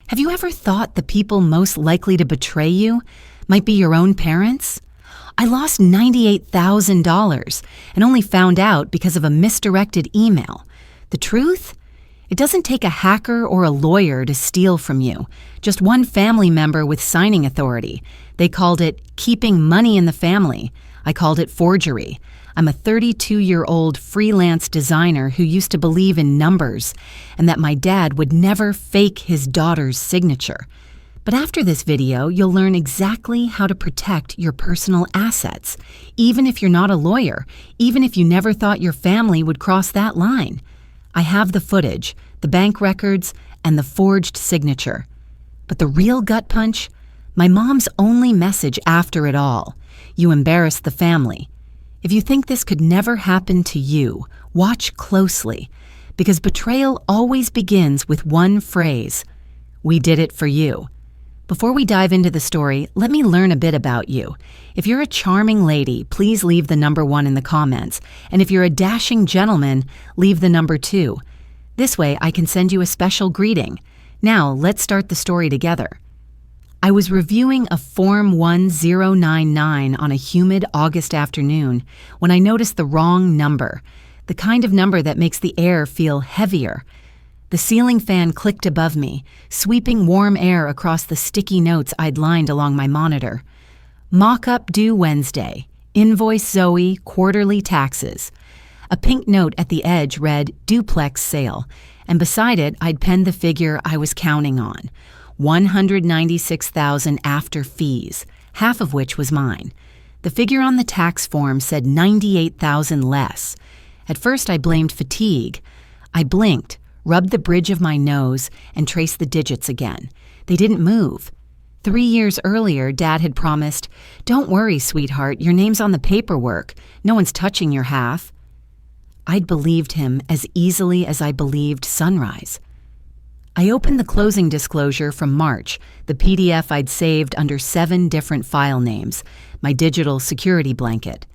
Have you ever thought the people most likely to betray you might be your own parents? I lost $98,000 and only found out because of a misdirected email. The truth? It doesn't take a hacker or a lawyer to steal from you. Just one family member with signing authority. They called it keeping money in the family. I called it forgery. I'm a 32-year-old freelance designer who used to believe in numbers and that my dad would never fake his daughter's signature. But after this video, you'll learn exactly how to protect your personal assets, even if you're not a lawyer, even if you never thought your family would cross that line. I have the footage, the bank records, and the forged signature. But the real gut punch? My mom's only message after it all. You embarrassed the family. If you think this could never happen to you, watch closely, because betrayal always begins with one phrase: "We did it for you." Before we dive into the story, let me learn a bit about you. If you're a charming lady, please leave the number 1 in the comments. And if you're a dashing gentleman, leave the number 2. This way I can send you a special greeting. Now, let's start the story together. I was reviewing a Form 1099 on a humid August afternoon when I noticed the wrong number, the kind of number that makes the air feel heavier. The ceiling fan clicked above me, sweeping warm air across the sticky notes I'd lined along my monitor. Mock-up due Wednesday. Invoice Zoe, quarterly taxes. A pink note at the edge read duplex sale, and beside it I'd penned the figure I was counting on. $196,000 after fees, half of which was mine. The figure on the tax form said $98,000 less. At first I blamed fatigue. I blinked, rubbed the bridge of my nose, and traced the digits again. They didn't move. 3 years earlier, Dad had promised, "Don't worry, sweetheart, your name's on the paperwork. No one's touching your half." I'd believed him as easily as I believed sunrise. I opened the closing disclosure from March, the PDF I'd saved under 7 different file names, my digital security blanket.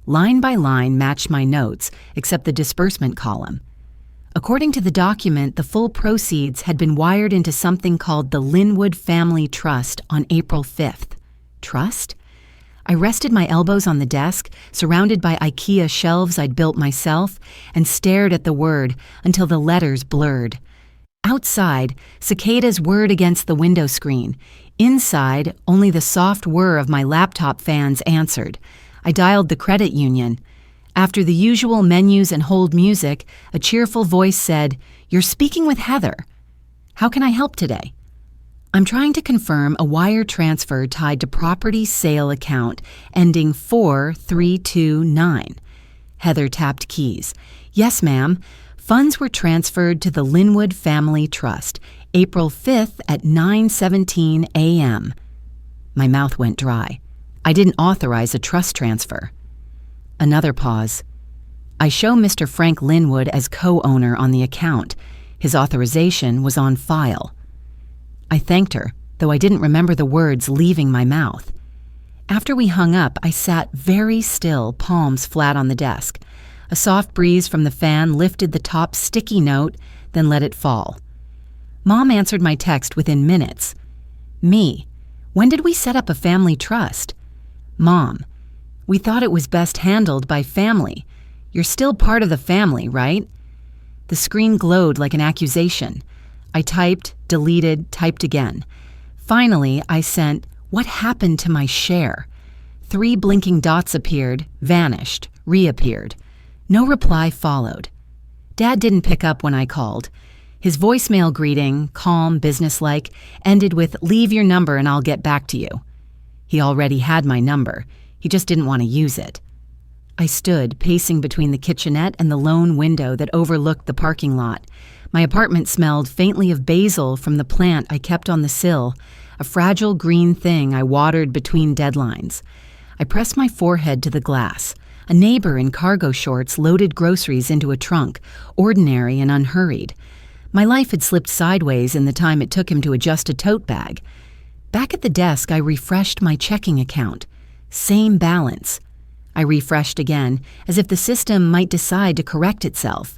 Line by line matched my notes, except the disbursement column. According to the document, the full proceeds had been wired into something called the Linwood Family Trust on April 5th. Trust? I rested my elbows on the desk, surrounded by IKEA shelves I'd built myself, and stared at the word until the letters blurred. Outside, cicadas whirred against the window screen. Inside, only the soft whir of my laptop fans answered. I dialed the credit union. After the usual menus and hold music, a cheerful voice said, "You're speaking with Heather. How can I help today?" "I'm trying to confirm a wire transfer tied to property sale account ending 4329. Heather tapped keys. "Yes, ma'am. Funds were transferred to the Linwood Family Trust, April 5th at 9:17 a.m. My mouth went dry. I didn't authorize a trust transfer. Another pause. I show Mr. Frank Linwood as co-owner on the account. His authorization was on file. I thanked her, though I didn't remember the words leaving my mouth. After we hung up, I sat very still, palms flat on the desk. A soft breeze from the fan lifted the top sticky note, then let it fall. Mom answered my text within minutes. Me, when did we set up a family trust? Mom, we thought it was best handled by family. You're still part of the family, right? The screen glowed like an accusation. I typed, deleted, typed again. Finally, I sent, "What happened to my share?" 3 blinking dots appeared, vanished, reappeared. No reply followed. Dad didn't pick up when I called. His voicemail greeting, calm, businesslike, ended with, "Leave your number and I'll get back to you." He already had my number. He just didn't want to use it. I stood, pacing between the kitchenette and the lone window that overlooked the parking lot. My apartment smelled faintly of basil from the plant I kept on the sill, a fragile green thing I watered between deadlines. I pressed my forehead to the glass. A neighbor in cargo shorts loaded groceries into a trunk, ordinary and unhurried. My life had slipped sideways in the time it took him to adjust a tote bag. Back at the desk, I refreshed my checking account. Same balance. I refreshed again, as if the system might decide to correct itself.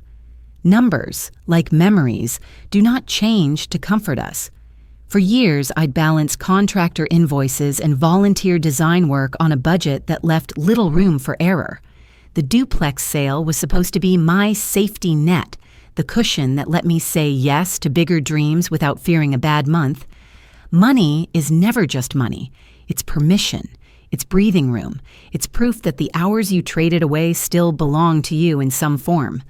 Numbers, like memories, do not change to comfort us. For years, I'd balanced contractor invoices and volunteer design work on a budget that left little room for error. The duplex sale was supposed to be my safety net, the cushion that let me say yes to bigger dreams without fearing a bad month. Money is never just money. It's permission. It's breathing room. It's proof that the hours you traded away still belong to you in some form.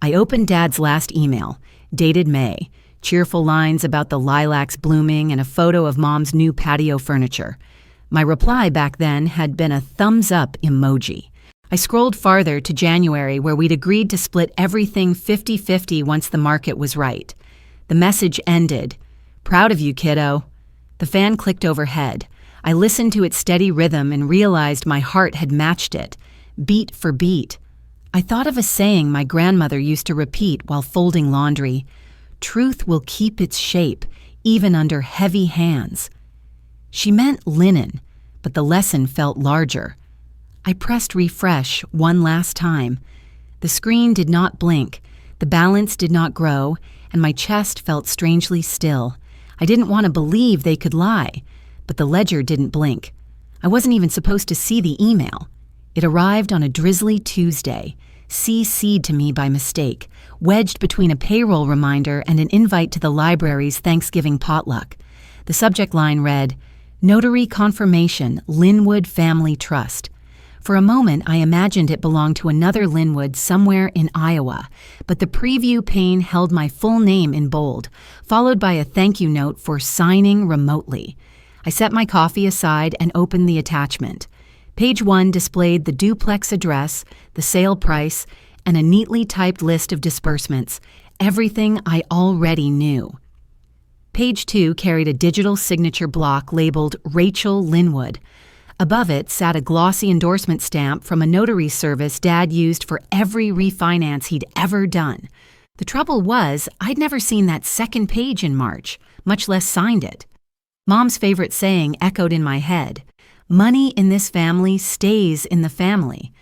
I opened Dad's last email, dated May, cheerful lines about the lilacs blooming and a photo of Mom's new patio furniture. My reply back then had been a thumbs-up emoji. I scrolled farther to January, where we'd agreed to split everything 50-50 once the market was right. The message ended, "Proud of you, kiddo." The fan clicked overhead. I listened to its steady rhythm and realized my heart had matched it, beat for beat. I thought of a saying my grandmother used to repeat while folding laundry: "Truth will keep its shape, even under heavy hands." She meant linen, but the lesson felt larger. I pressed refresh one last time. The screen did not blink, the balance did not grow, and my chest felt strangely still. I didn't want to believe they could lie, but the ledger didn't blink. I wasn't even supposed to see the email. It arrived on a drizzly Tuesday, CC'd to me by mistake, wedged between a payroll reminder and an invite to the library's Thanksgiving potluck. The subject line read, "Notary Confirmation, Linwood Family Trust." For a moment, I imagined it belonged to another Linwood somewhere in Iowa, but the preview pane held my full name in bold, followed by a thank you note for signing remotely. I set my coffee aside and opened the attachment. Page 1 displayed the duplex address, the sale price, and a neatly typed list of disbursements, everything I already knew. Page 2 carried a digital signature block labeled Rachel Linwood. Above it sat a glossy endorsement stamp from a notary service Dad used for every refinance he'd ever done. The trouble was, I'd never seen that second page in March, much less signed it. Mom's favorite saying echoed in my head: "Money in this family stays in the family."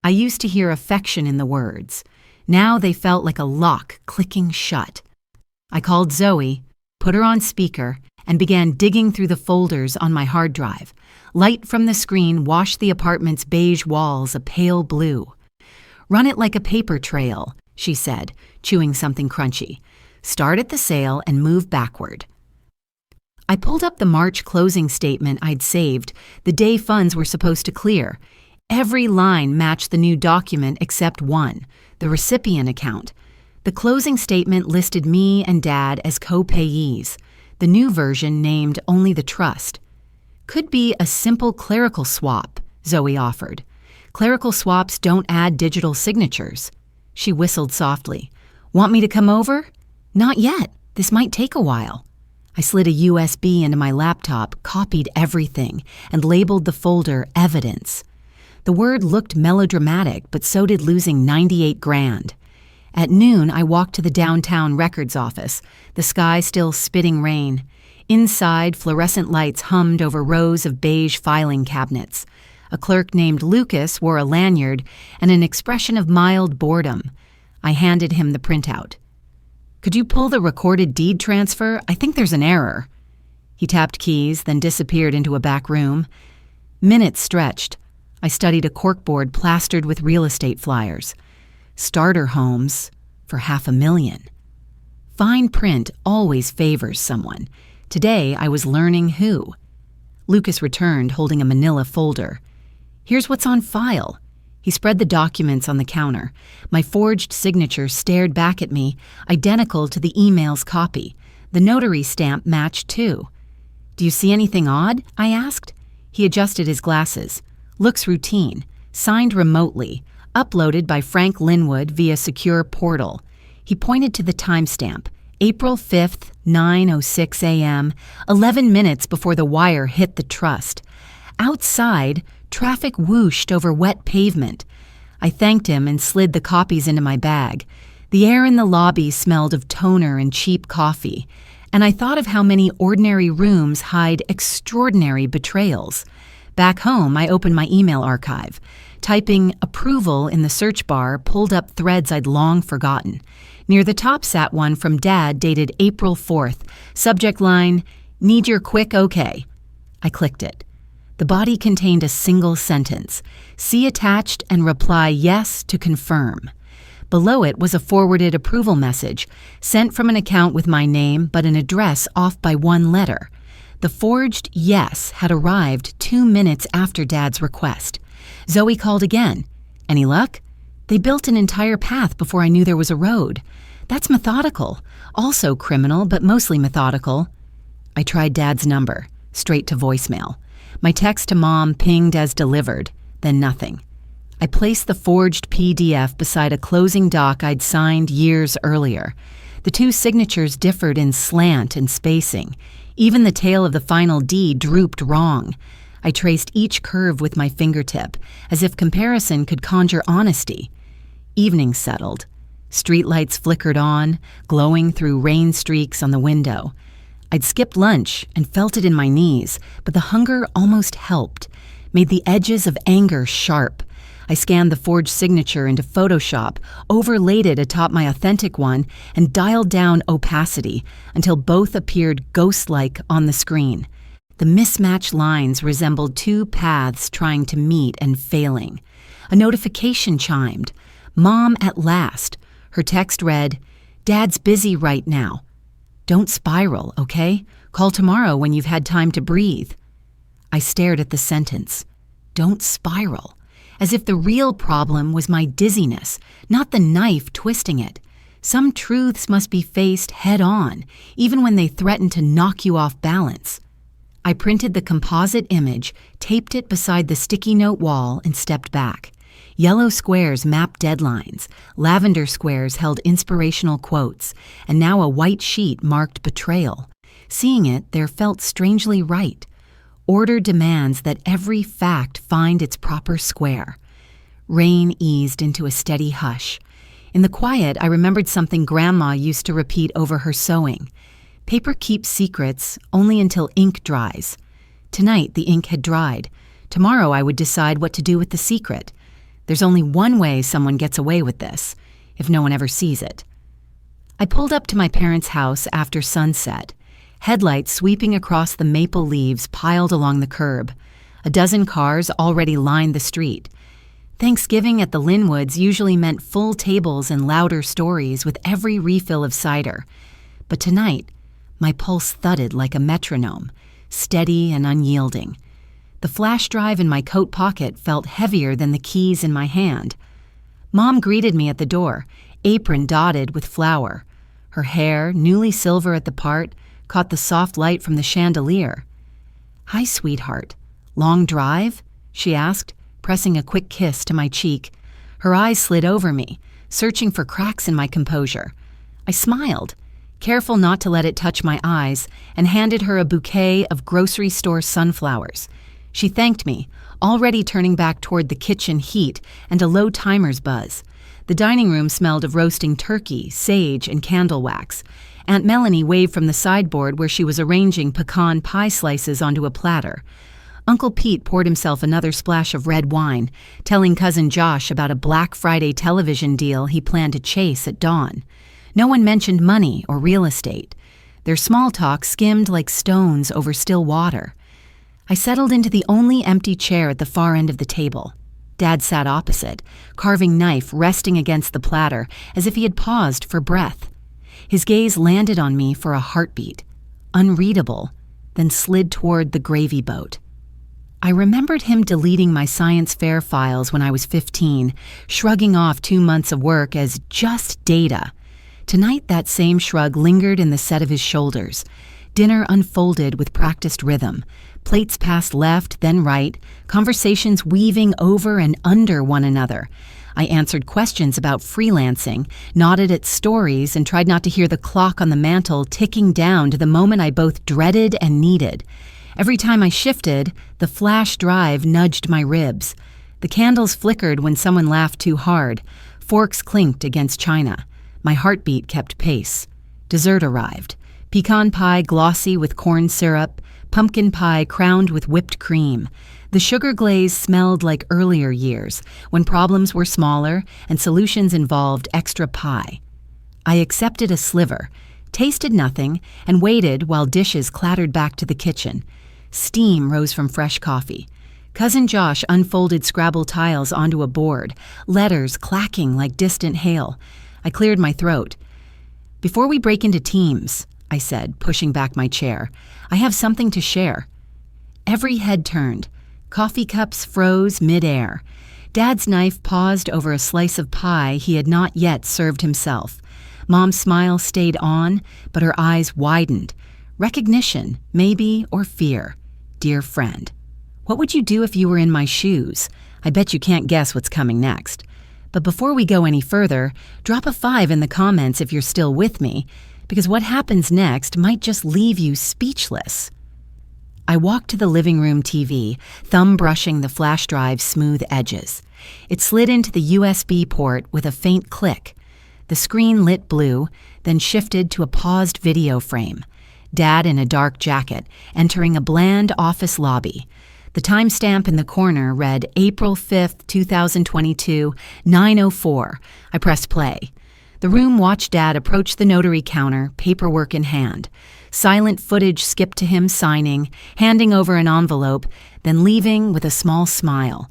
I used to hear affection in the words. Now they felt like a lock clicking shut. I called Zoe, put her on speaker, and began digging through the folders on my hard drive. Light from the screen washed the apartment's beige walls a pale blue. "Run it like a paper trail," she said, chewing something crunchy. "Start at the sale and move backward." I pulled up the March closing statement I'd saved, the day funds were supposed to clear. Every line matched the new document except one, the recipient account. The closing statement listed me and Dad as co-payees. The new version named only the trust. "Could be a simple clerical swap," Zoe offered. "Clerical swaps don't add digital signatures." She whistled softly. "Want me to come over?" "Not yet. This might take a while." I slid a USB into my laptop, copied everything, and labeled the folder Evidence. The word looked melodramatic, but so did losing 98 grand. At noon, I walked to the downtown records office, the sky still spitting rain. Inside, fluorescent lights hummed over rows of beige filing cabinets. A clerk named Lucas wore a lanyard and an expression of mild boredom. I handed him the printout. "Could you pull the recorded deed transfer? I think there's an error." He tapped keys, then disappeared into a back room. Minutes stretched. I studied a corkboard plastered with real estate flyers. Starter homes for $500,000. Fine print always favors someone. Today, I was learning who. Lucas returned, holding a manila folder. "Here's what's on file." He spread the documents on the counter. My forged signature stared back at me, identical to the email's copy. The notary stamp matched too. "Do you see anything odd?" I asked. He adjusted his glasses. "Looks routine. Signed remotely. Uploaded by Frank Linwood via secure portal." He pointed to the timestamp, April 5th, 9:06 a.m., 11 minutes before the wire hit the trust. Outside, traffic whooshed over wet pavement. I thanked him and slid the copies into my bag. The air in the lobby smelled of toner and cheap coffee, and I thought of how many ordinary rooms hide extraordinary betrayals. Back home, I opened my email archive. Typing approval in the search bar pulled up threads I'd long forgotten. Near the top sat one from Dad dated April 4th. Subject line, "Need your quick okay." I clicked it. The body contained a single sentence. "See attached and reply yes to confirm." Below it was a forwarded approval message, sent from an account with my name but an address off by one letter. The forged yes had arrived 2 minutes after Dad's request. Zoe called again. "Any luck?" "They built an entire path before I knew there was a road." "That's methodical. Also criminal, but mostly methodical." I tried Dad's number, straight to voicemail. My text to Mom pinged as delivered, then nothing. I placed the forged PDF beside a closing doc I'd signed years earlier. The two signatures differed in slant and spacing. Even the tail of the final D drooped wrong. I traced each curve with my fingertip, as if comparison could conjure honesty. Evening settled. Streetlights flickered on, glowing through rain streaks on the window. I'd skipped lunch and felt it in my knees, but the hunger almost helped, made the edges of anger sharp. I scanned the forged signature into Photoshop, overlaid it atop my authentic one, and dialed down opacity until both appeared ghost-like on the screen. The mismatched lines resembled two paths trying to meet and failing. A notification chimed. Mom at last. Her text read, "Dad's busy right now. Don't spiral, okay? Call tomorrow when you've had time to breathe." I stared at the sentence. Don't spiral. As if the real problem was my dizziness, not the knife twisting it. Some truths must be faced head-on, even when they threaten to knock you off balance. I printed the composite image, taped it beside the sticky note wall, and stepped back. Yellow squares mapped deadlines, lavender squares held inspirational quotes, and now a white sheet marked betrayal. Seeing it, there felt strangely right. Order demands that every fact find its proper square. Rain eased into a steady hush. In the quiet, I remembered something Grandma used to repeat over her sewing. Paper keeps secrets only until ink dries. Tonight, the ink had dried. Tomorrow, I would decide what to do with the secret. There's only one way someone gets away with this, if no one ever sees it. I pulled up to my parents' house after sunset. Headlights sweeping across the maple leaves piled along the curb. A dozen cars already lined the street. Thanksgiving at the Linwoods usually meant full tables and louder stories with every refill of cider. But tonight, my pulse thudded like a metronome, steady and unyielding. The flash drive in my coat pocket felt heavier than the keys in my hand. Mom greeted me at the door, apron dotted with flour. Her hair, newly silver at the part, caught the soft light from the chandelier. "Hi, sweetheart. Long drive?" she asked, pressing a quick kiss to my cheek. Her eyes slid over me, searching for cracks in my composure. I smiled, careful not to let it touch my eyes, and handed her a bouquet of grocery store sunflowers. She thanked me, already turning back toward the kitchen heat and a low timer's buzz. The dining room smelled of roasting turkey, sage, and candle wax. Aunt Melanie waved from the sideboard where she was arranging pecan pie slices onto a platter. Uncle Pete poured himself another splash of red wine, telling Cousin Josh about a Black Friday television deal he planned to chase at dawn. No one mentioned money or real estate. Their small talk skimmed like stones over still water. I settled into the only empty chair at the far end of the table. Dad sat opposite, carving knife resting against the platter as if he had paused for breath. His gaze landed on me for a heartbeat, unreadable, then slid toward the gravy boat. I remembered him deleting my science fair files when I was 15, shrugging off 2 months of work as just data. Tonight, that same shrug lingered in the set of his shoulders. Dinner unfolded with practiced rhythm. Plates passed left, then right, conversations weaving over and under one another. I answered questions about freelancing, nodded at stories, and tried not to hear the clock on the mantel ticking down to the moment I both dreaded and needed. Every time I shifted, the flash drive nudged my ribs. The candles flickered when someone laughed too hard. Forks clinked against china. My heartbeat kept pace. Dessert arrived. Pecan pie glossy with corn syrup, pumpkin pie crowned with whipped cream. The sugar glaze smelled like earlier years, when problems were smaller and solutions involved extra pie. I accepted a sliver, tasted nothing, and waited while dishes clattered back to the kitchen. Steam rose from fresh coffee. Cousin Josh unfolded Scrabble tiles onto a board, letters clacking like distant hail. I cleared my throat. "Before we break into teams," I said, pushing back my chair, "I have something to share." Every head turned. Coffee cups froze mid-air. Dad's knife paused over a slice of pie he had not yet served himself. Mom's smile stayed on, but her eyes widened. Recognition, maybe, or fear. Dear friend. What would you do if you were in my shoes? I bet you can't guess what's coming next. But before we go any further, drop a 5 in the comments if you're still with me, because what happens next might just leave you speechless. I walked to the living room TV, thumb brushing the flash drive's smooth edges. It slid into the USB port with a faint click. The screen lit blue, then shifted to a paused video frame. Dad in a dark jacket, entering a bland office lobby. The timestamp in the corner read April 5th, 2022, 9:04. I pressed play. The room watched Dad approach the notary counter, paperwork in hand. Silent footage skipped to him signing, handing over an envelope, then leaving with a small smile.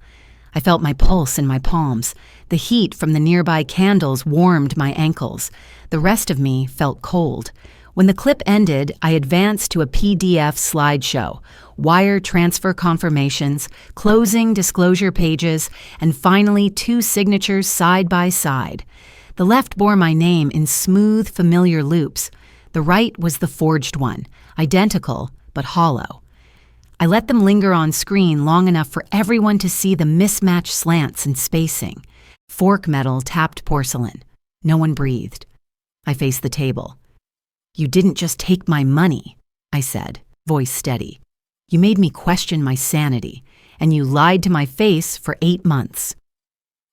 I felt my pulse in my palms. The heat from the nearby candles warmed my ankles. The rest of me felt cold. When the clip ended, I advanced to a PDF slideshow, wire transfer confirmations, closing disclosure pages, and finally 2 signatures side by side. The left bore my name in smooth, familiar loops. The right was the forged one, identical but hollow. I let them linger on screen long enough for everyone to see the mismatched slants and spacing. Fork metal tapped porcelain. No one breathed. I faced the table. "You didn't just take my money," I said, voice steady. "You made me question my sanity, and you lied to my face for 8 months."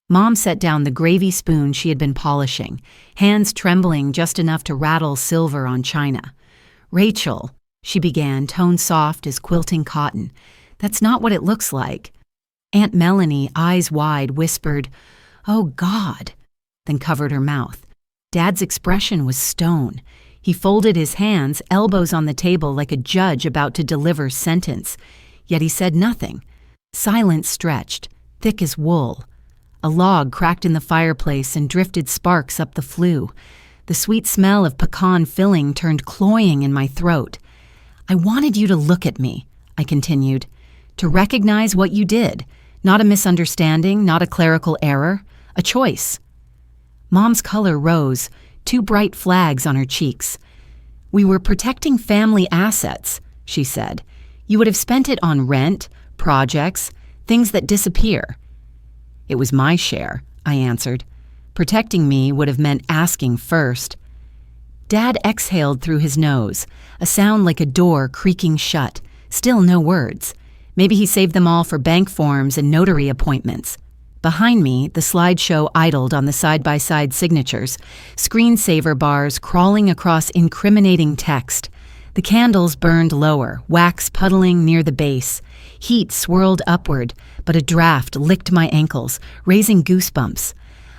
Mom set down the gravy spoon she had been polishing, hands trembling just enough to rattle silver on china. "Rachel," she began, tone soft as quilting cotton, "that's not what it looks like." Aunt Melanie, eyes wide, whispered, "Oh, God," then covered her mouth. Dad's expression was stone. He folded his hands, elbows on the table like a judge about to deliver sentence. Yet he said nothing. Silence stretched, thick as wool. A log cracked in the fireplace and drifted sparks up the flue. The sweet smell of pecan filling turned cloying in my throat. "I wanted you to look at me," I continued, "to recognize what you did. Not a misunderstanding, not a clerical error, a choice." Mom's color rose, 2 bright flags on her cheeks. "We were protecting family assets," she said. "You would have spent it on rent, projects, things that disappear." "It was my share," I answered. "Protecting me would have meant asking first." Dad exhaled through his nose, a sound like a door creaking shut. Still no words. Maybe he saved them all for bank forms and notary appointments. Behind me, the slideshow idled on the side-by-side signatures, screensaver bars crawling across incriminating text. The candles burned lower, wax puddling near the base. Heat swirled upward, but a draft licked my ankles, raising goosebumps.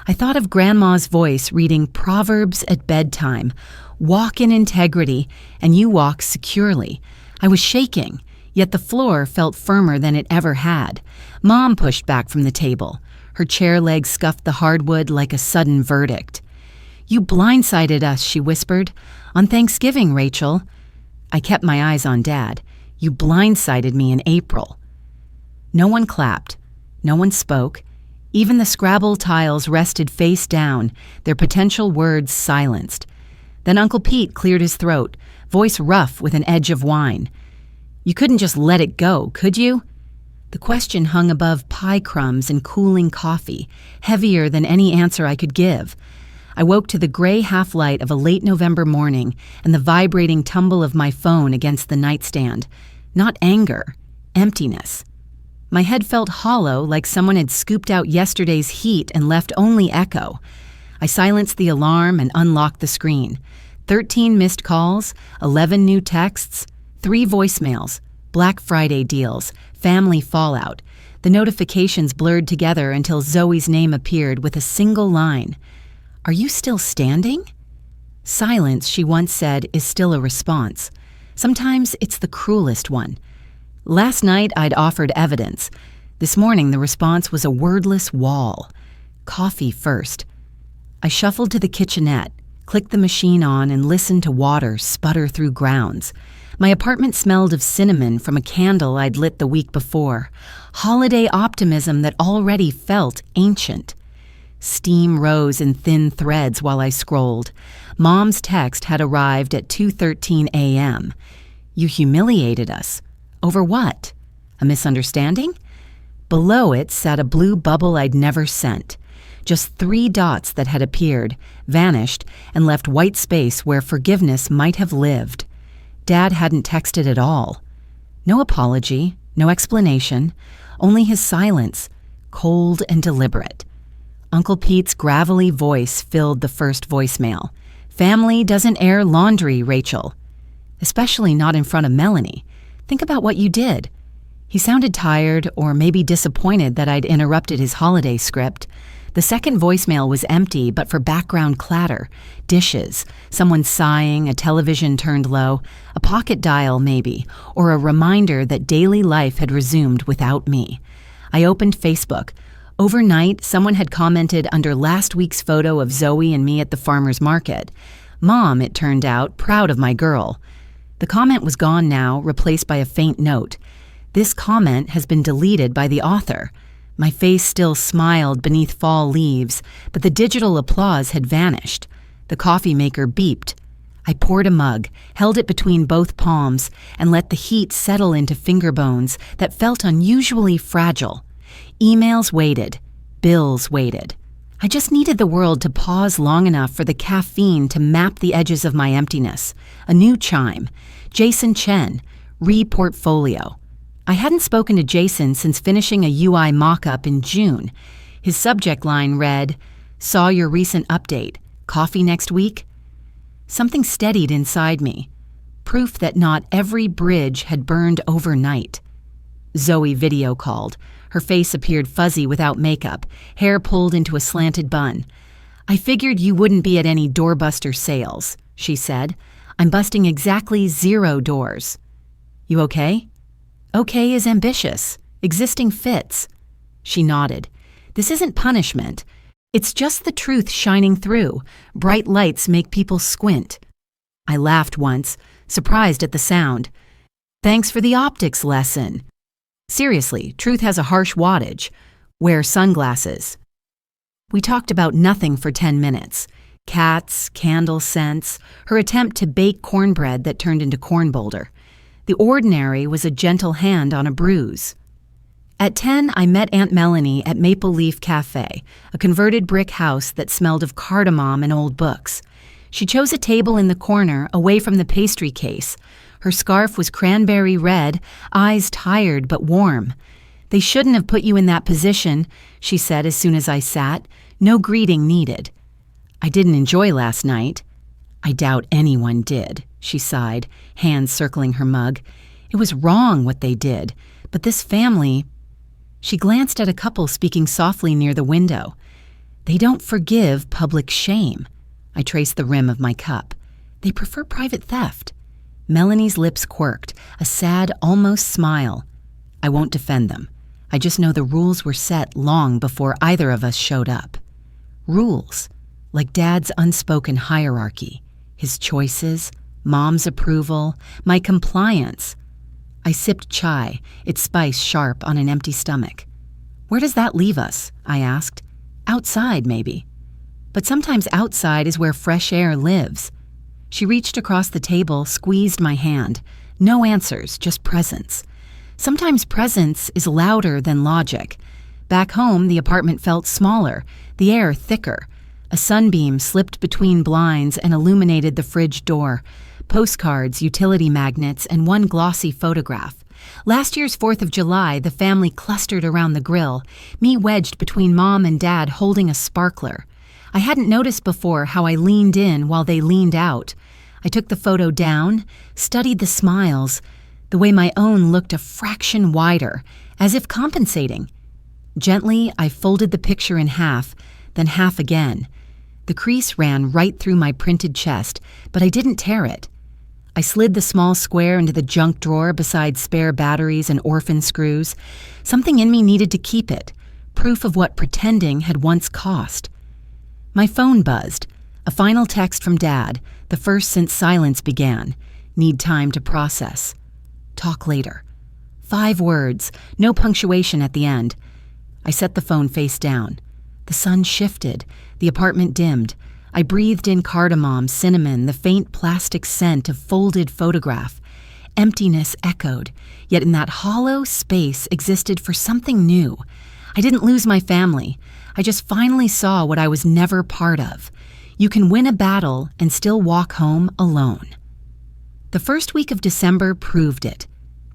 I thought of Grandma's voice reading Proverbs at bedtime. "Walk in integrity, and you walk securely." I was shaking, yet the floor felt firmer than it ever had. Mom pushed back from the table. Her chair legs scuffed the hardwood like a sudden verdict. "You blindsided us," she whispered. "On Thanksgiving, Rachel." I kept my eyes on Dad. "You blindsided me in April." No one clapped. No one spoke. Even the Scrabble tiles rested face down, their potential words silenced. Then Uncle Pete cleared his throat, voice rough with an edge of wine. "You couldn't just let it go, could you?" The question hung above pie crumbs and cooling coffee, heavier than any answer I could give. I woke to the gray half-light of a late November morning and the vibrating tumble of my phone against the nightstand. Not anger, emptiness. My head felt hollow, like someone had scooped out yesterday's heat and left only echo. I silenced the alarm and unlocked the screen. 13 missed calls, 11 new texts, 3 voicemails, Black Friday deals, family fallout. The notifications blurred together until Zoe's name appeared with a single line. "Are you still standing?" Silence, she once said, is still a response. Sometimes it's the cruelest one. Last night, I'd offered evidence. This morning, the response was a wordless wall. Coffee first. I shuffled to the kitchenette, clicked the machine on, and listened to water sputter through grounds. My apartment smelled of cinnamon from a candle I'd lit the week before. Holiday optimism that already felt ancient. Steam rose in thin threads while I scrolled. Mom's text had arrived at 2:13 a.m. You humiliated us. Over what? A misunderstanding? Below it sat a blue bubble I'd never sent. Just 3 dots that had appeared, vanished, and left white space where forgiveness might have lived. Dad hadn't texted at all. No apology, no explanation, only his silence, cold and deliberate. Uncle Pete's gravelly voice filled the first voicemail. Family doesn't air laundry, Rachel. Especially not in front of Melanie. Think about what you did. He sounded tired or maybe disappointed that I'd interrupted his holiday script. The second voicemail was empty but for background clatter. Dishes, someone sighing, a television turned low, a pocket dial maybe, or a reminder that daily life had resumed without me. I opened Facebook. Overnight, someone had commented under last week's photo of Zoe and me at the farmer's market. Mom, it turned out, proud of my girl. The comment was gone now, replaced by a faint note. This comment has been deleted by the author. My face still smiled beneath fall leaves, but the digital applause had vanished. The coffee maker beeped. I poured a mug, held it between both palms, and let the heat settle into finger bones that felt unusually fragile. Emails waited. Bills waited. I just needed the world to pause long enough for the caffeine to map the edges of my emptiness. A new chime. Jason Chen. Re-portfolio. I hadn't spoken to Jason since finishing a UI mock-up in June. His subject line read, "Saw your recent update. Coffee next week?" Something steadied inside me. Proof that not every bridge had burned overnight. Zoe video called. Her face appeared fuzzy without makeup, hair pulled into a slanted bun. "I figured you wouldn't be at any doorbuster sales," she said. "I'm busting exactly 0 doors." "You okay?" "Okay is ambitious. Existing fits." She nodded. "This isn't punishment. It's just the truth shining through. Bright lights make people squint." I laughed once, surprised at the sound. "Thanks for the optics lesson." "Seriously, truth has a harsh wattage. Wear sunglasses." We talked about nothing for 10 minutes. Cats, candle scents, her attempt to bake cornbread that turned into corn boulder. The ordinary was a gentle hand on a bruise. At 10, I met Aunt Melanie at Maple Leaf Cafe, a converted brick house that smelled of cardamom and old books. She chose a table in the corner, away from the pastry case. Her scarf was cranberry red, eyes tired but warm. "They shouldn't have put you in that position," she said as soon as I sat. "No greeting needed." "I didn't enjoy last night." "I doubt anyone did," she sighed, hands circling her mug. "It was wrong what they did, but this family—" She glanced at a couple speaking softly near the window. "They don't forgive public shame." I traced the rim of my cup. "They prefer private theft." Melanie's lips quirked, a sad, almost smile. "I won't defend them. I just know the rules were set long before either of us showed up." Rules, like Dad's unspoken hierarchy, his choices, Mom's approval, my compliance. I sipped chai, its spice sharp on an empty stomach. "Where does that leave us?" I asked. "Outside, maybe." "But sometimes outside is where fresh air lives." She reached across the table, squeezed my hand. No answers, just presence. Sometimes presence is louder than logic. Back home, the apartment felt smaller, the air thicker. A sunbeam slipped between blinds and illuminated the fridge door. Postcards, utility magnets, and one glossy photograph. Last year's 4th of July, the family clustered around the grill, me wedged between Mom and Dad holding a sparkler. I hadn't noticed before how I leaned in while they leaned out. I took the photo down, studied the smiles, the way my own looked a fraction wider, as if compensating. Gently, I folded the picture in half, then half again. The crease ran right through my printed chest, but I didn't tear it. I slid the small square into the junk drawer beside spare batteries and orphan screws. Something in me needed to keep it, proof of what pretending had once cost. My phone buzzed. A final text from Dad, the first since silence began. Need time to process. Talk later. 5 words, no punctuation at the end. I set the phone face down. The sun shifted. The apartment dimmed. I breathed in cardamom, cinnamon, the faint plastic scent of folded photograph. Emptiness echoed, yet in that hollow space existed for something new. I didn't lose my family. I just finally saw what I was never part of. You can win a battle and still walk home alone. The first week of December proved it.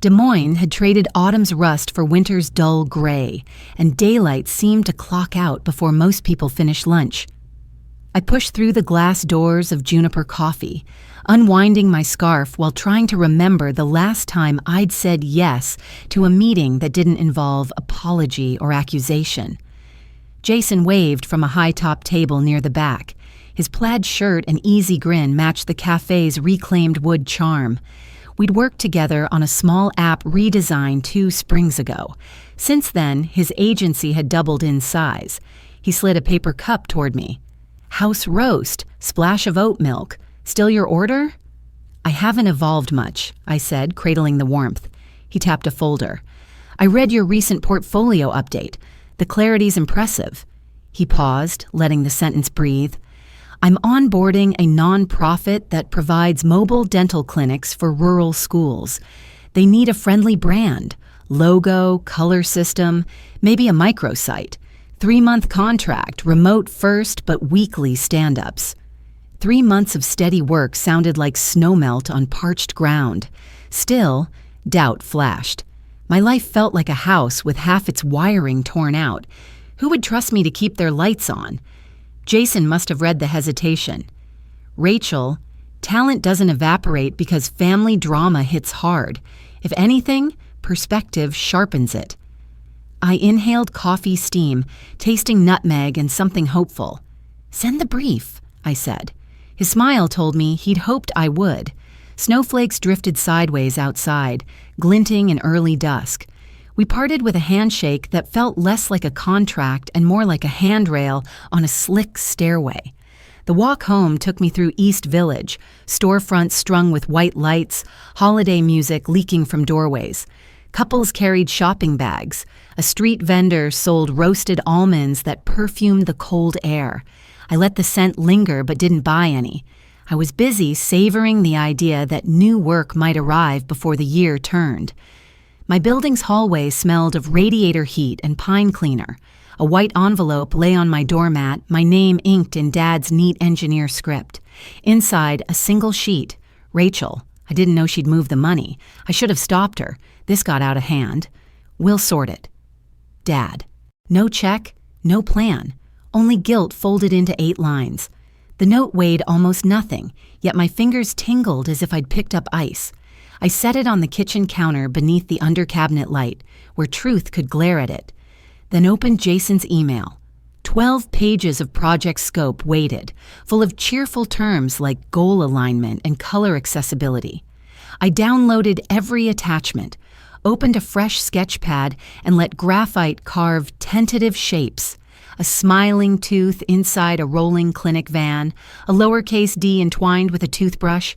Des Moines had traded autumn's rust for winter's dull gray, and daylight seemed to clock out before most people finished lunch. I pushed through the glass doors of Juniper Coffee, unwinding my scarf while trying to remember the last time I'd said yes to a meeting that didn't involve apology or accusation. Jason waved from a high-top table near the back. His plaid shirt and easy grin matched the cafe's reclaimed wood charm. We'd worked together on a small app redesigned 2 springs ago. Since then, his agency had doubled in size. He slid a paper cup toward me. House roast, splash of oat milk. Still your order? I haven't evolved much, I said, cradling the warmth. He tapped a folder. I read your recent portfolio update. The clarity's impressive. He paused, letting the sentence breathe. I'm onboarding a nonprofit that provides mobile dental clinics for rural schools. They need a friendly brand, logo, color system, maybe a microsite. 3-month contract, remote first but weekly stand-ups. 3 months of steady work sounded like snowmelt on parched ground. Still, doubt flashed. My life felt like a house with half its wiring torn out. Who would trust me to keep their lights on? Jason must have read the hesitation. Rachel, talent doesn't evaporate because family drama hits hard. If anything, perspective sharpens it. I inhaled coffee steam, tasting nutmeg and something hopeful. Send the brief, I said. His smile told me he'd hoped I would. Snowflakes drifted sideways outside, glinting in early dusk. We parted with a handshake that felt less like a contract and more like a handrail on a slick stairway. The walk home took me through East Village, storefronts strung with white lights, holiday music leaking from doorways. Couples carried shopping bags. A street vendor sold roasted almonds that perfumed the cold air. I let the scent linger but didn't buy any. I was busy savoring the idea that new work might arrive before the year turned. My building's hallway smelled of radiator heat and pine cleaner. A white envelope lay on my doormat, my name inked in Dad's neat engineer script. Inside, a single sheet. Rachel. I didn't know she'd moved the money. I should have stopped her. This got out of hand. We'll sort it. Dad. No check, no plan. Only guilt folded into 8 lines. The note weighed almost nothing, yet my fingers tingled as if I'd picked up ice. I set it on the kitchen counter beneath the under-cabinet light, where truth could glare at it. Then opened Jason's email. 12 pages of project scope waited, full of cheerful terms like goal alignment and color accessibility. I downloaded every attachment, opened a fresh sketch pad, and let graphite carve tentative shapes. A smiling tooth inside a rolling clinic van, a lowercase d entwined with a toothbrush.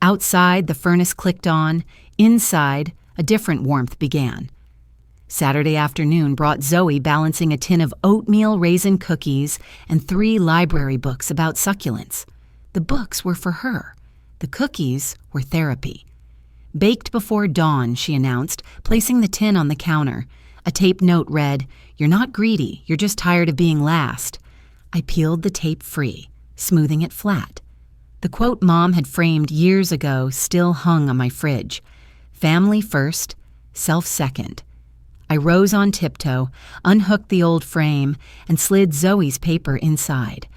Outside, the furnace clicked on. Inside, a different warmth began. Saturday afternoon brought Zoe balancing a tin of oatmeal raisin cookies and 3 library books about succulents. The books were for her. The cookies were therapy. Baked before dawn, she announced, placing the tin on the counter. A tape note read, "You're not greedy, you're just tired of being last." I peeled the tape free, smoothing it flat. The quote Mom had framed years ago still hung on my fridge. Family first, self second. I rose on tiptoe, unhooked the old frame, and slid Zoe's paper inside.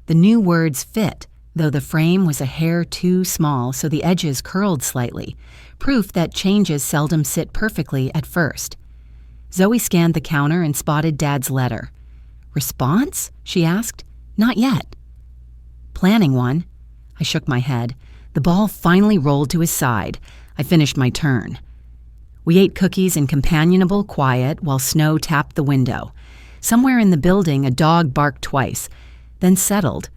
The new words fit, though the frame was a hair too small so the edges curled slightly, proof that changes seldom sit perfectly at first. Zoe scanned the counter and spotted Dad's letter. "Response?" she asked. "Not yet." Planning one. I shook my head. The ball finally rolled to his side. I finished my turn. We ate cookies in companionable quiet while snow tapped the window. Somewhere in the building, a dog barked twice, then settled.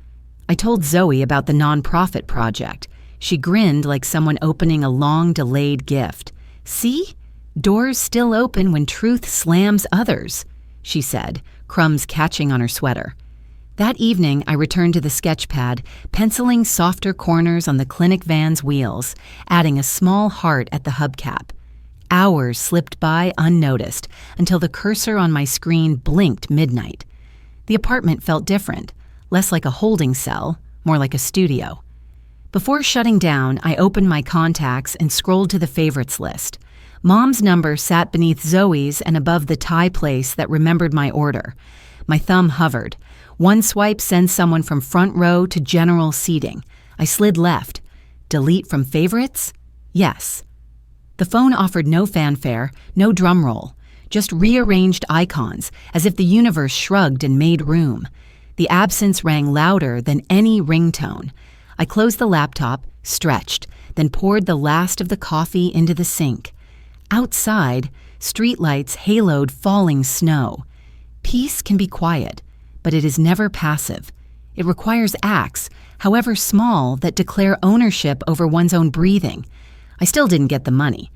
I told Zoe about the nonprofit project. She grinned like someone opening a long-delayed gift. "See? Doors still open when truth slams others," she said, crumbs catching on her sweater. That evening, I returned to the sketch pad, penciling softer corners on the clinic van's wheels, adding a small heart at the hubcap. Hours slipped by unnoticed until the cursor on my screen blinked midnight. The apartment felt different, less like a holding cell, more like a studio. Before shutting down, I opened my contacts and scrolled to the favorites list. Mom's number sat beneath Zoe's and above the Thai place that remembered my order. My thumb hovered. One swipe sends someone from front row to general seating. I slid left. Delete from favorites? Yes. The phone offered no fanfare, no drum roll, just rearranged icons, as if the universe shrugged and made room. The absence rang louder than any ringtone. I closed the laptop, stretched, then poured the last of the coffee into the sink. Outside, streetlights haloed falling snow. Peace can be quiet, but it is never passive. It requires acts, however small, that declare ownership over one's own breathing. I still didn't get the money,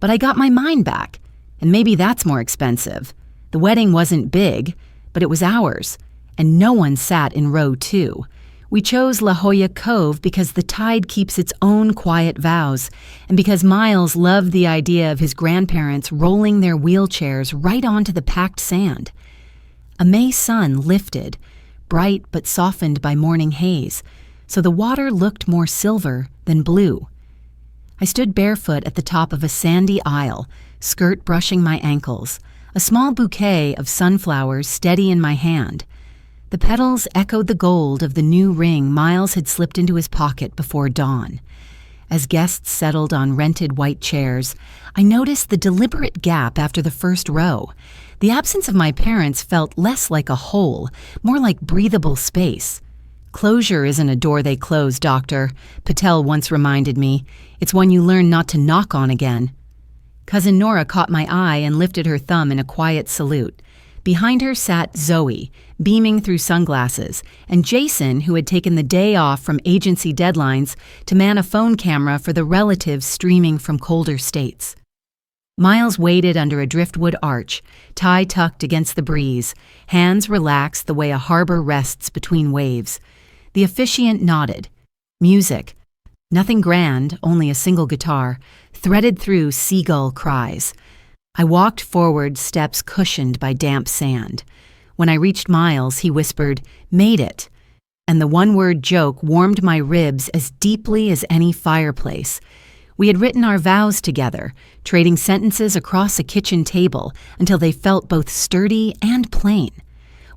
but I got my mind back, and maybe that's more expensive. The wedding wasn't big, but it was ours, and no one sat in row 2. We chose La Jolla Cove because the tide keeps its own quiet vows, and because Miles loved the idea of his grandparents rolling their wheelchairs right onto the packed sand. A May sun lifted, bright but softened by morning haze, so the water looked more silver than blue. I stood barefoot at the top of a sandy aisle, skirt brushing my ankles, a small bouquet of sunflowers steady in my hand. The petals echoed the gold of the new ring Miles had slipped into his pocket before dawn. As guests settled on rented white chairs, I noticed the deliberate gap after the first row. The absence of my parents felt less like a hole, more like breathable space. "Closure isn't a door they close, Doctor," Patel once reminded me. "It's one you learn not to knock on again." Cousin Nora caught my eye and lifted her thumb in a quiet salute. Behind her sat Zoe, beaming through sunglasses, and Jason, who had taken the day off from agency deadlines to man a phone camera for the relatives streaming from colder states. Miles waited under a driftwood arch, tie tucked against the breeze, hands relaxed the way a harbor rests between waves. The officiant nodded. Music, nothing grand, only a single guitar, threaded through seagull cries. I walked forward, steps cushioned by damp sand. When I reached Miles, he whispered, "Made it," and the one-word joke warmed my ribs as deeply as any fireplace. We had written our vows together, trading sentences across a kitchen table until they felt both sturdy and plain.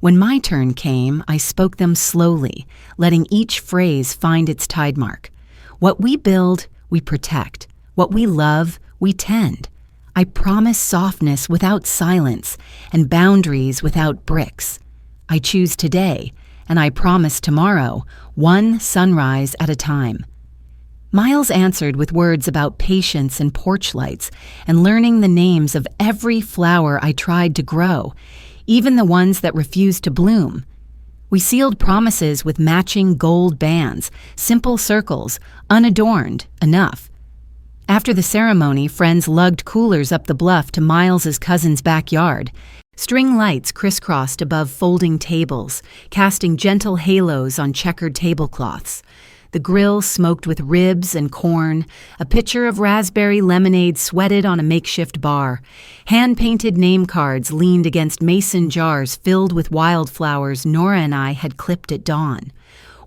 When my turn came, I spoke them slowly, letting each phrase find its tide mark. What we build, we protect. What we love, we tend. I promise softness without silence and boundaries without bricks. I choose today, and I promise tomorrow, one sunrise at a time. Miles answered with words about patience and porch lights and learning the names of every flower I tried to grow, even the ones that refused to bloom. We sealed promises with matching gold bands, simple circles, unadorned, enough. After the ceremony, friends lugged coolers up the bluff to Miles's cousin's backyard. String lights crisscrossed above folding tables, casting gentle halos on checkered tablecloths. The grill smoked with ribs and corn. A pitcher of raspberry lemonade sweated on a makeshift bar. Hand-painted name cards leaned against mason jars filled with wildflowers Nora and I had clipped at dawn.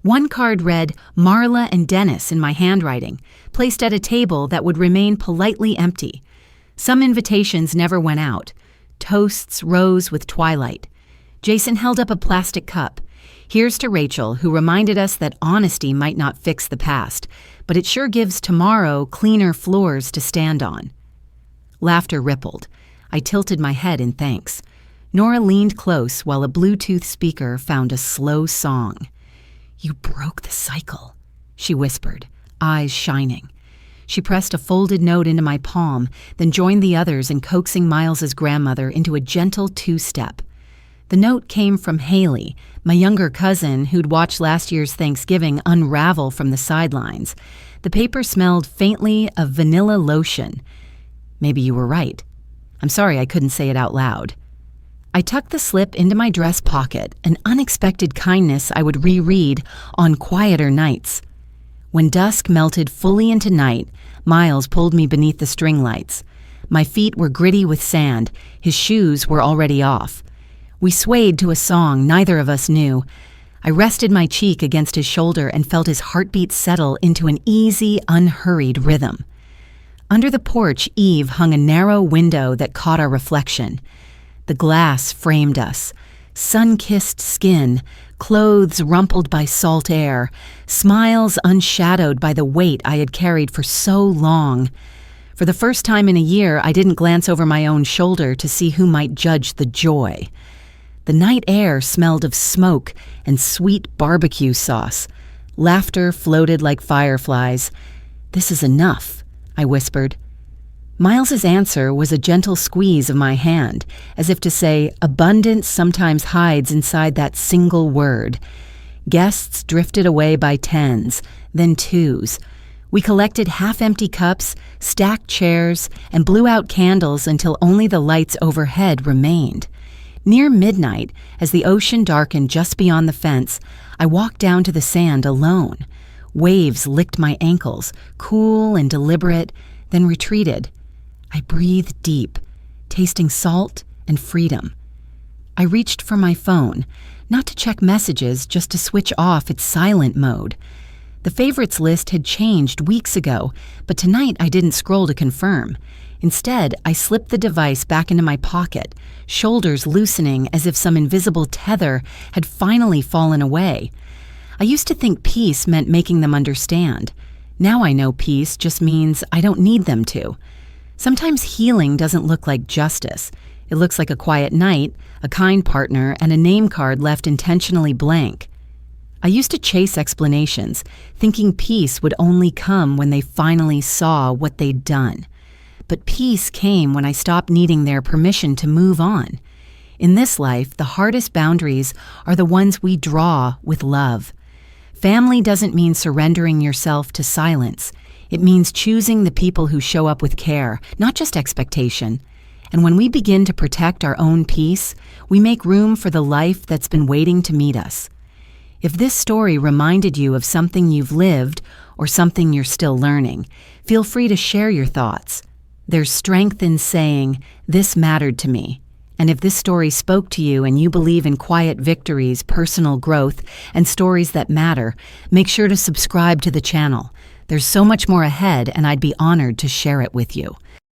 One card read, "Marla and Dennis" in my handwriting, placed at a table that would remain politely empty. Some invitations never went out. Toasts rose with twilight. Jason held up a plastic cup. "Here's to Rachel, who reminded us that honesty might not fix the past, but it sure gives tomorrow cleaner floors to stand on." Laughter rippled. I tilted my head in thanks. Nora leaned close while a Bluetooth speaker found a slow song. "You broke the cycle," she whispered, eyes shining. She pressed a folded note into my palm, then joined the others in coaxing Miles's grandmother into a gentle two-step. The note came from Haley, my younger cousin who'd watched last year's Thanksgiving unravel from the sidelines. The paper smelled faintly of vanilla lotion. Maybe you were right. I'm sorry I couldn't say it out loud. I tucked the slip into my dress pocket, an unexpected kindness I would reread on quieter nights. When dusk melted fully into night, Miles pulled me beneath the string lights. My feet were gritty with sand. His shoes were already off. We swayed to a song neither of us knew. I rested my cheek against his shoulder and felt his heartbeat settle into an easy, unhurried rhythm. Under the porch eave hung a narrow window that caught our reflection. The glass framed us. Sun-kissed skin, clothes rumpled by salt air, smiles unshadowed by the weight I had carried for so long. For the first time in a year, I didn't glance over my own shoulder to see who might judge the joy. The night air smelled of smoke and sweet barbecue sauce. Laughter floated like fireflies. "This is enough," I whispered. Miles's answer was a gentle squeeze of my hand, as if to say, abundance sometimes hides inside that single word. Guests drifted away by tens, then twos. We collected half-empty cups, stacked chairs, and blew out candles until only the lights overhead remained. Near midnight, as the ocean darkened just beyond the fence, I walked down to the sand alone. Waves licked my ankles, cool and deliberate, then retreated. I breathed deep, tasting salt and freedom. I reached for my phone, not to check messages, just to switch off its silent mode. The favorites list had changed weeks ago, but tonight I didn't scroll to confirm. Instead, I slipped the device back into my pocket, shoulders loosening as if some invisible tether had finally fallen away. I used to think peace meant making them understand. Now I know peace just means I don't need them to. Sometimes healing doesn't look like justice. It looks like a quiet night, a kind partner, and a name card left intentionally blank. I used to chase explanations, thinking peace would only come when they finally saw what they'd done. But peace came when I stopped needing their permission to move on. In this life, the hardest boundaries are the ones we draw with love. Family doesn't mean surrendering yourself to silence. It means choosing the people who show up with care, not just expectation. And when we begin to protect our own peace, we make room for the life that's been waiting to meet us. If this story reminded you of something you've lived or something you're still learning, feel free to share your thoughts. There's strength in saying, "This mattered to me." And if this story spoke to you and you believe in quiet victories, personal growth, and stories that matter, make sure to subscribe to the channel. There's so much more ahead, and I'd be honored to share it with you.